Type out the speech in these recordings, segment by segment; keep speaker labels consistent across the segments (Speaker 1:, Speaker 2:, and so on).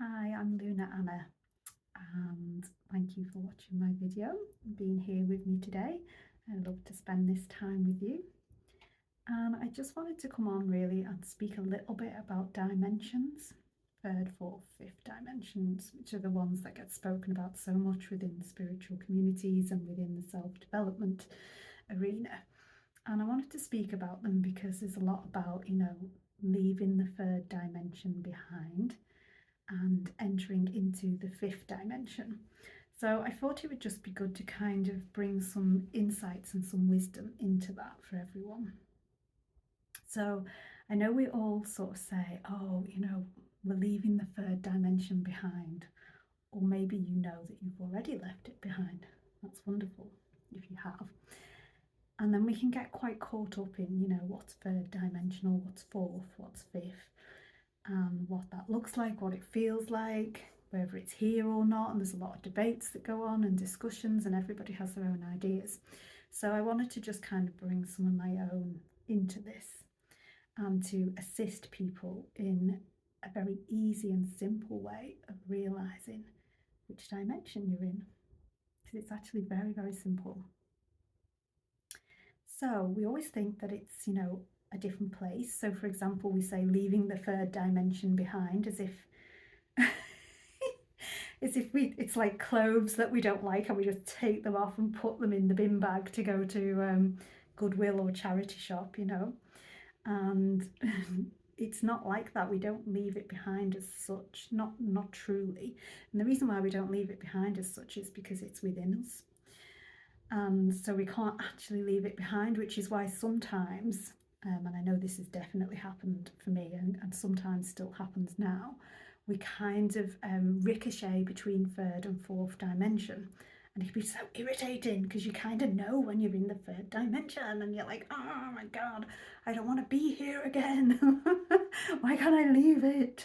Speaker 1: Hi, I'm Luna Anna, and thank you for watching my video and being here with me today. I love to spend this time with you. And I just wanted to come on really and speak a little bit about dimensions, third, fourth, fifth dimensions, which are the ones that get spoken about so much within spiritual communities and within the self-development arena. And I wanted to speak about them because there's a lot about, leaving the third dimension behind and entering into the fifth dimension. So I thought it would just be good to kind of bring some insights and some wisdom into that for everyone. So I know we all sort of say, oh, we're leaving the third dimension behind, or maybe you know that you've already left it behind. That's wonderful if you have. And then we can get quite caught up in, what's third dimensional, what's fourth, what's fifth, and what that looks like, what it feels like, whether it's here or not. And there's a lot of debates that go on and discussions, and everybody has their own ideas. So I wanted to just kind of bring some of my own into this and to assist people in a very easy and simple way of realizing which dimension you're in, because it's actually very, very simple. So we always think that it's, a different place. So for example, we say leaving the third dimension behind, as if it's like clothes that we don't like and we just take them off and put them in the bin bag to go to Goodwill or charity shop, and it's not like that. We don't leave it behind as such, not truly. And the reason why we don't leave it behind as such is because it's within us, and so we can't actually leave it behind, which is why sometimes, and I know this has definitely happened for me and sometimes still happens now, we kind of ricochet between third and fourth dimension. And it can be so irritating because you kind of know when you're in the third dimension and you're like, oh my God, I don't want to be here again. Why can't I leave it?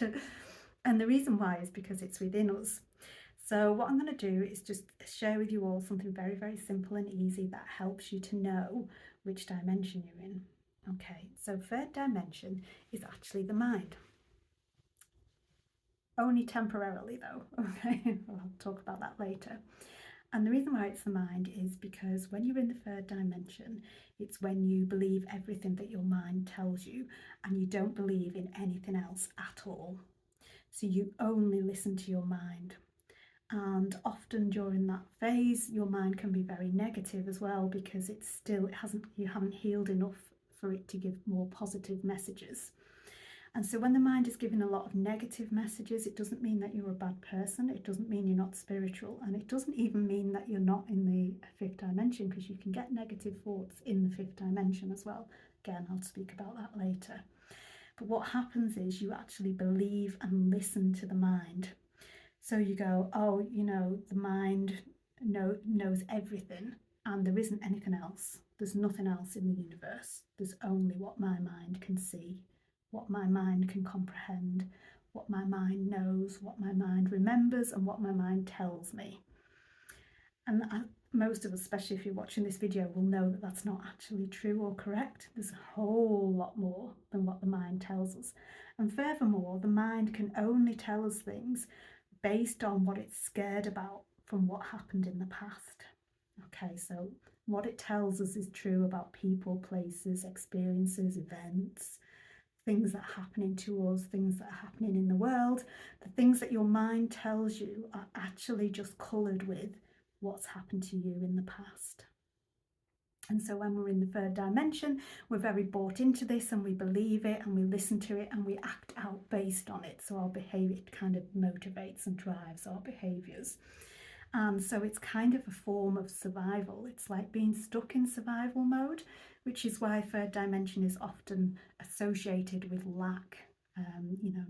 Speaker 1: And the reason why is because it's within us. So what I'm going to do is just share with you all something very, very simple and easy that helps you to know which dimension you're in. Okay, so third dimension is actually the mind. Only temporarily though, okay? I'll talk about that later. And the reason why it's the mind is because when you're in the third dimension, it's when you believe everything that your mind tells you and you don't believe in anything else at all. So you only listen to your mind. And often during that phase your mind can be very negative as well, because you haven't healed enough for it to give more positive messages. And so when the mind is giving a lot of negative messages, it doesn't mean that you're a bad person, it doesn't mean you're not spiritual, and it doesn't even mean that you're not in the fifth dimension, because you can get negative thoughts in the fifth dimension as well. Again, I'll speak about that later. But what happens is you actually believe and listen to the mind. So you go, oh, the mind knows everything and there isn't anything else. There's nothing else in the universe. There's only what my mind can see, what my mind can comprehend, what my mind knows, what my mind remembers, and what my mind tells me. And most of us, especially if you're watching this video, will know that that's not actually true or correct. There's a whole lot more than what the mind tells us. And furthermore, the mind can only tell us things based on what it's scared about from what happened in the past. Okay, so what it tells us is true about people, places, experiences, events, things that are happening to us, things that are happening in the world. The things that your mind tells you are actually just coloured with what's happened to you in the past. And so when we're in the third dimension, we're very bought into this and we believe it and we listen to it and we act out based on it. So our behaviour kind of motivates and drives our behaviours. And so it's kind of a form of survival. It's like being stuck in survival mode, which is why third dimension is often associated with lack,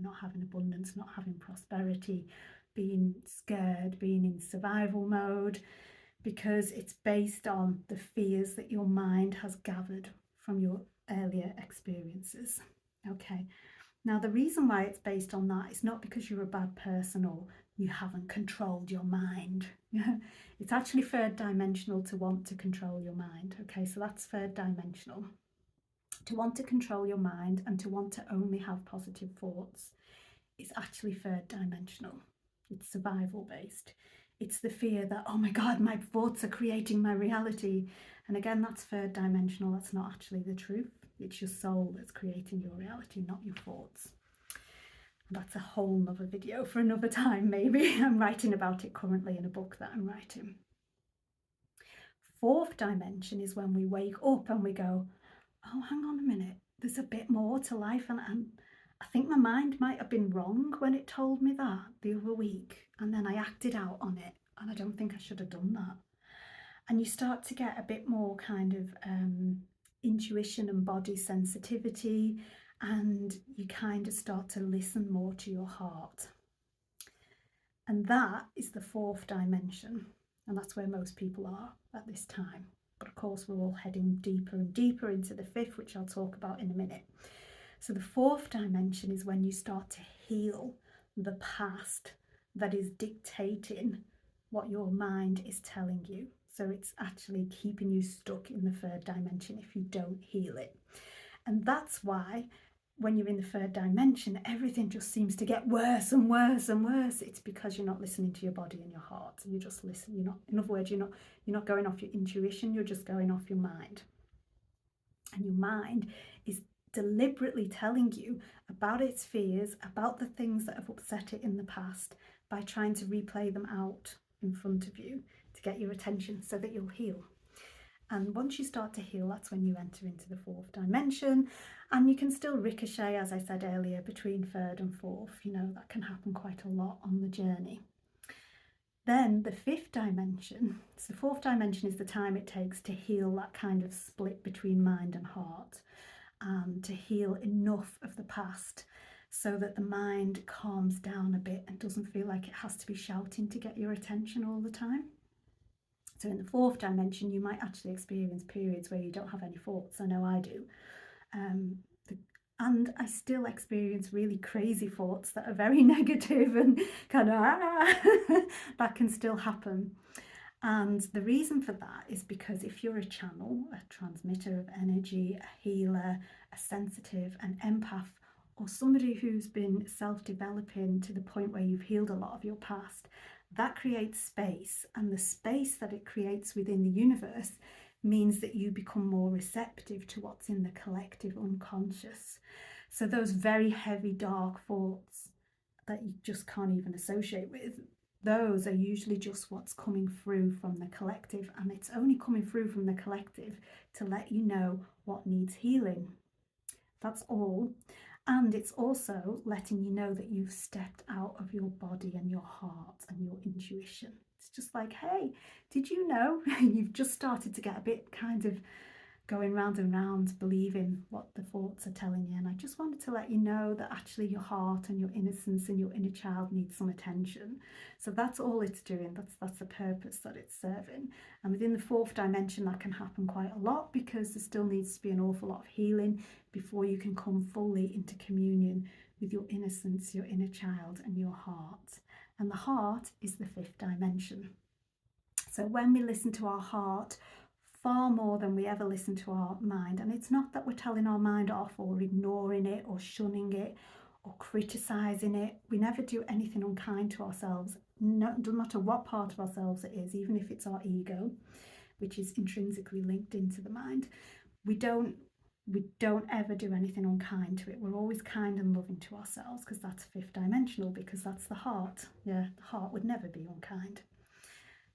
Speaker 1: not having abundance, not having prosperity, being scared, being in survival mode, because it's based on the fears that your mind has gathered from your earlier experiences. Okay, now the reason why it's based on that is not because you're a bad person or you haven't controlled your mind. It's actually third dimensional to want to control your mind. Okay, so that's third dimensional. To want to control your mind and to want to only have positive thoughts is actually third dimensional. It's survival based. It's the fear that, oh my God, my thoughts are creating my reality. And again, that's third dimensional. That's not actually the truth. It's your soul that's creating your reality, not your thoughts. That's a whole nother video for another time, maybe. I'm writing about it currently in a book that I'm writing. Fourth dimension is when we wake up and we go, oh, hang on a minute, there's a bit more to life. And I think my mind might have been wrong when it told me that the other week. And then I acted out on it. And I don't think I should have done that. And you start to get a bit more kind of intuition and body sensitivity. And you kind of start to listen more to your heart. And that is the fourth dimension. And that's where most people are at this time. But of course, we're all heading deeper and deeper into the fifth, which I'll talk about in a minute. So the fourth dimension is when you start to heal the past that is dictating what your mind is telling you. So it's actually keeping you stuck in the third dimension if you don't heal it. And that's why when you're in the third dimension, everything just seems to get worse and worse and worse. It's because you're not listening to your body and your heart. You just listen. You're not, in other words, you're not going off your intuition. You're just going off your mind. And your mind is deliberately telling you about its fears, about the things that have upset it in the past, by trying to replay them out in front of you to get your attention so that you'll heal. And once you start to heal, that's when you enter into the fourth dimension. And you can still ricochet, as I said earlier, between third and fourth. You know, that can happen quite a lot on the journey. Then the fifth dimension, so the fourth dimension is the time it takes to heal that kind of split between mind and heart, and to heal enough of the past so that the mind calms down a bit and doesn't feel like it has to be shouting to get your attention all the time. So in the fourth dimension, you might actually experience periods where you don't have any thoughts. I know I do. And I still experience really crazy thoughts that are very negative and kind of, that can still happen. And the reason for that is because if you're a channel, a transmitter of energy, a healer, a sensitive, an empath, or somebody who's been self-developing to the point where you've healed a lot of your past, that creates space. And the space that it creates within the universe means that you become more receptive to what's in the collective unconscious. So those very heavy, dark thoughts that you just can't even associate with, those are usually just what's coming through from the collective, and it's only coming through from the collective to let you know what needs healing. That's all. And it's also letting you know that you've stepped out of your body and your heart and your intuition. It's just like, hey, did you know you've just started to get a bit kind of going round and round believing what the thoughts are telling you? And I just wanted to let you know that actually your heart and your innocence and your inner child needs some attention. So that's all it's doing. That's the purpose that it's serving. And within the fourth dimension, that can happen quite a lot because there still needs to be an awful lot of healing before you can come fully into communion with your innocence, your inner child, and your heart. And the heart is the fifth dimension. So when we listen to our heart, far more than we ever listen to our mind. And it's not that we're telling our mind off or ignoring it or shunning it or criticizing it. We never do anything unkind to ourselves, no matter what part of ourselves it is, even if it's our ego, which is intrinsically linked into the mind. We don't ever do anything unkind to it. We're always kind and loving to ourselves because that's fifth dimensional, because that's the heart. Yeah, the heart would never be unkind.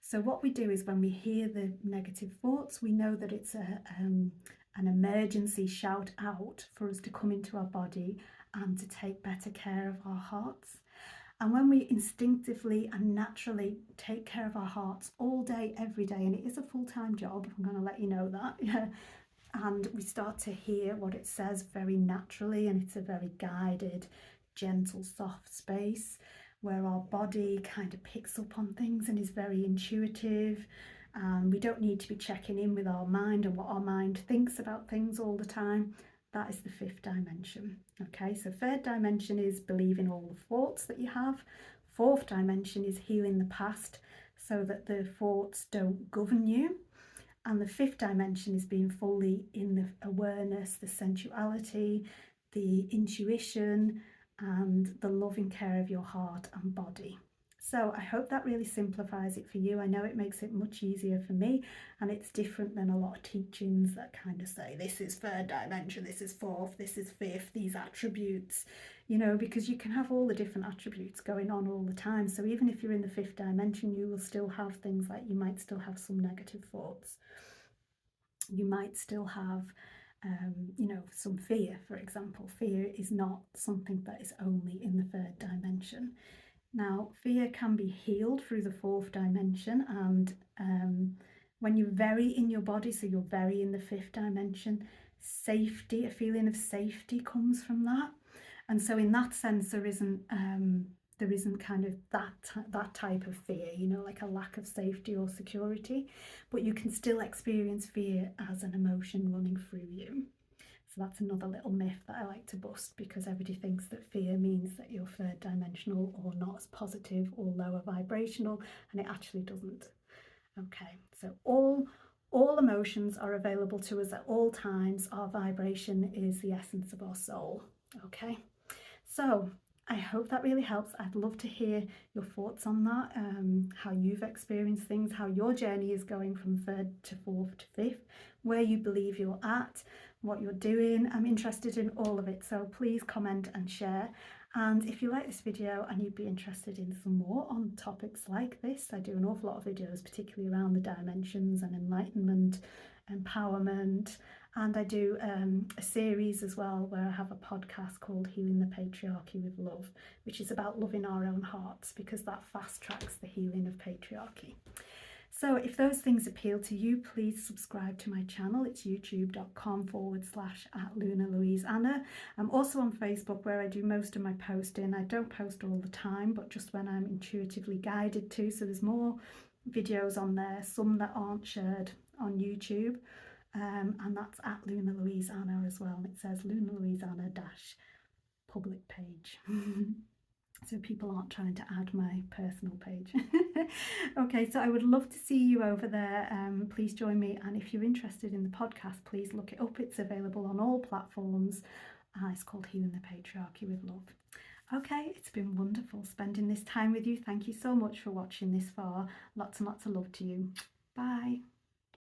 Speaker 1: So what we do is when we hear the negative thoughts, we know that it's an emergency shout out for us to come into our body and to take better care of our hearts. And when we instinctively and naturally take care of our hearts all day, every day, and it is a full-time job, I'm going to let you know that, yeah, and we start to hear what it says very naturally, and it's a very guided, gentle, soft space where our body kind of picks up on things and is very intuitive. We don't need to be checking in with our mind and what our mind thinks about things all the time. That is the fifth dimension. Okay, so third dimension is believing all the thoughts that you have. Fourth dimension is healing the past so that the thoughts don't govern you. And the fifth dimension is being fully in the awareness, the sensuality, the intuition, and the loving care of your heart and body. So I hope that really simplifies it for you. I know it makes it much easier for me, and it's different than a lot of teachings that kind of say this is third dimension, this is fourth, this is fifth, these attributes, you know, because you can have all the different attributes going on all the time. So even if you're in the fifth dimension, you will still have things like you might still have some negative thoughts. You might still have you know, some fear, for example. Fear is not something that is only in the third dimension. Now, fear can be healed through the fourth dimension, and when you're very in your body, so you're very in the fifth dimension, safety, a feeling of safety comes from that. And so in that sense, there isn't kind of that type of fear, you know, like a lack of safety or security, but you can still experience fear as an emotion running through you. So that's another little myth that I like to bust, because everybody thinks that fear means that you're third dimensional or not as positive or lower vibrational, and it actually doesn't. Okay, so all emotions are available to us at all times. Our vibration is the essence of our soul. Okay, so I hope that really helps. I'd love to hear your thoughts on that, how you've experienced things, how your journey is going from third to fourth to fifth, where you believe you're at, what you're doing. I'm interested in all of it, so please comment and share. And if you like this video and you'd be interested in some more on topics like this, I do an awful lot of videos, particularly around the dimensions and enlightenment, empowerment, and I do a series as well where I have a podcast called Healing the Patriarchy with Love, which is about loving our own hearts, because that fast tracks the healing of patriarchy. So if those things appeal to you, please subscribe to my channel. It's youtube.com/@LunaLouiseAnna. I'm also on Facebook, where I do most of my posting. I don't post all the time, but just when I'm intuitively guided to. So there's more videos on there, some that aren't shared on YouTube. And that's @LunaLouiseAnna as well. And it says LunaLouiseAnna public page. So people aren't trying to add my personal page. Okay, so I would love to see you over there. Please join me. And if you're interested in the podcast, please look it up. It's available on all platforms. It's called Healing the Patriarchy with Love. Okay, it's been wonderful spending this time with you. Thank you so much for watching this far. Lots and lots of love to you. Bye.